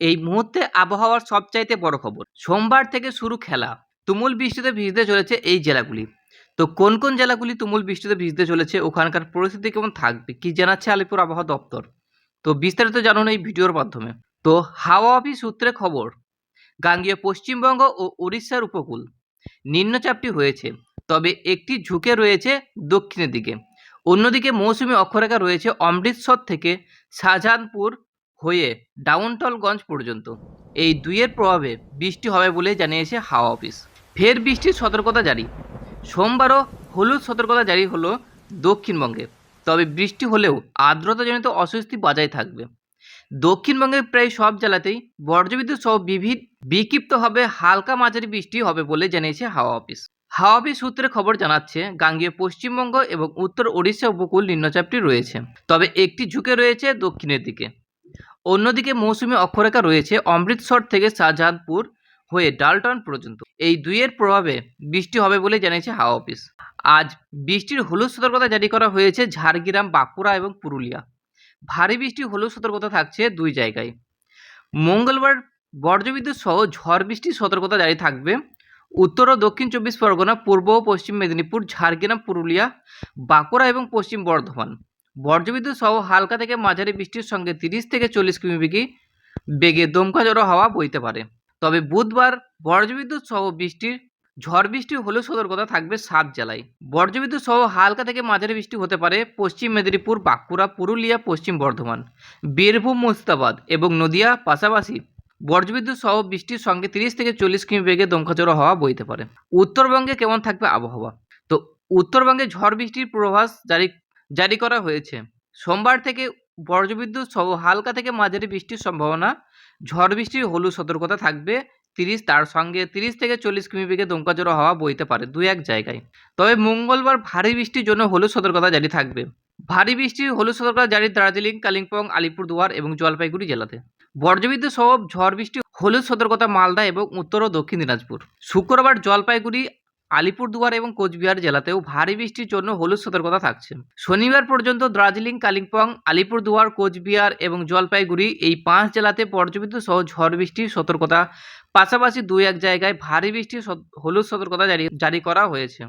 এই মুহূর্তে আবহাওয়ার সবচাইতে বড় খবর। সোমবার থেকে শুরু খেলা। তুমুল বৃষ্টিতে ভিজতে চলেছে এই জেলাগুলি। তো কোন কোন জেলাগুলি তুমুল বৃষ্টিতে ভিজতে চলেছে, ওখানকার পরিস্থিতি কেমন থাকবে, কি জানাচ্ছে আলিপুর আবহাওয়া দপ্তর। তো বিস্তারিত জানুন এই ভিডিওর মাধ্যমে। তো হাওয়া অফিস সূত্রে খবর, গাঙ্গেয় পশ্চিমবঙ্গ ও উড়িষ্যার উপকূল নিম্নচাপটি হয়েছে, তবে একটি ঝুঁকে রয়েছে দক্ষিণের দিকে। অন্যদিকে মৌসুমী অক্ষরেখা রয়েছে অমৃতসর থেকে শাহজাহানপুর হয়ে ডাউনটাউনগঞ্জ পর্যন্ত। এই দুইয়ের প্রভাবে বৃষ্টি হবে বলে জানিয়েছে হাওয়া অফিস। ফের বৃষ্টির সতর্কতা জারি। সোমবারও হলুদ সতর্কতা জারি হলো দক্ষিণবঙ্গে, তবে বৃষ্টি হলেও আর্দ্রতাজনিত অস্বস্তি বজায় থাকবে। দক্ষিণবঙ্গের প্রায় সব জেলাতেই বজ্রবিদ্যুৎ সহ বিক্ষিপ্তভাবে হালকা মাঝারি বৃষ্টি হবে বলে জানিয়েছে হাওয়া অফিস। হাওয়া অফিস সূত্রে খবর জানাচ্ছে, গাঙ্গেয় পশ্চিমবঙ্গ এবং উত্তর ওড়িশা উপকূল নিম্নচাপটি রয়েছে, তবে একটি ঝুঁকে রয়েছে দক্ষিণের দিকে। অন্যদিকে মৌসুমী অক্ষরেখা রয়েছে অমৃতসর থেকে শাহজাহানপুর হয়ে ডালটন পর্যন্ত। এই দুইয়ের প্রভাবে বৃষ্টি হবে বলে জানিয়েছে হাওয়া অফিস। আজ বৃষ্টির হলুদ সতর্কতা জারি করা হয়েছে ঝাড়গ্রাম, বাঁকুড়া এবং পুরুলিয়া। ভারী বৃষ্টি হলুদ সতর্কতা থাকছে দুই জায়গায়। মঙ্গলবার বজ্রবিদ্যুৎ সহ ঝড় বৃষ্টির সতর্কতা জারি থাকবে উত্তর ও দক্ষিণ 24 পরগনা, পূর্ব ও পশ্চিম মেদিনীপুর, ঝাড়গ্রাম, পুরুলিয়া, বাঁকুড়া এবং পশ্চিম বর্ধমান। বজ্রবিদ্যুৎ সহ হালকা থেকে মাঝারি বৃষ্টির সঙ্গে 30 থেকে 40 কিমি বেগে দমকা ঝড়ো হাওয়া বইতে পারে। তবে বুধবার বজ্রবিদ্যুৎ সহ ঝড় বৃষ্টির হলুদ সতর্কতা থাকবে 7 জেলায়। বজ্রবিদ্যুৎ সহ হালকা থেকে মাঝারি বৃষ্টি হতে পারে পশ্চিম মেদিনীপুর, বাঁকুড়া, পুরুলিয়া, পশ্চিম বর্ধমান, বীরভূম, মুর্শিদাবাদ এবং নদিয়া। পাশাপাশি বজ্রবিদ্যুৎ সহ বৃষ্টির সঙ্গে 30 থেকে 40 কিমি বেগে দমকা ঝড়ো হাওয়া বইতে পারে। উত্তরবঙ্গে কেমন থাকবে আবহাওয়া? তো উত্তরবঙ্গে ঝড় বৃষ্টির পূর্বাভাস জারি করা হয়েছে। সোমবার থেকে বজ্রবিদ্যুৎ সহ হালকা থেকে মাঝারি বৃষ্টির সম্ভাবনা। ঝড় বৃষ্টির হলুদ সতর্কতা থাকবে 30, তার সঙ্গে 30 থেকে 40 কিমি বেগে দমকা ঝড়ো হাওয়া বইতে পারে 2-1 জায়গায়। তবে মঙ্গলবার ভারী বৃষ্টির জন্য হলুদ সতর্কতা জারি থাকবে। ভারী বৃষ্টির হলুদ সতর্কতা জারি দার্জিলিং, কালিম্পং, আলিপুরদুয়ার এবং জলপাইগুড়ি জেলাতে। বজ্রবিদ্যুৎ সহ ঝড় বৃষ্টি হলুদ সতর্কতা মালদা এবং উত্তর ও দক্ষিণ দিনাজপুর। শুক্রবার জলপাইগুড়ি, আলিপুরদুয়ার এবং কোচবিহার জেলাতেও ভারী বৃষ্টির জন্য হলুদ সতর্কতা থাকছে। শনিবার পর্যন্ত দার্জিলিং, কালিম্পং, আলিপুরদুয়ার, কোচবিহার এবং জলপাইগুড়ি এই 5 জেলাতে বজ্রবিদ্যুৎ সহ ঝড় বৃষ্টির সতর্কতা, পাশাপাশি 2-1 জায়গায় ভারী বৃষ্টির হলুদ সতর্কতা জারি করা হয়েছে।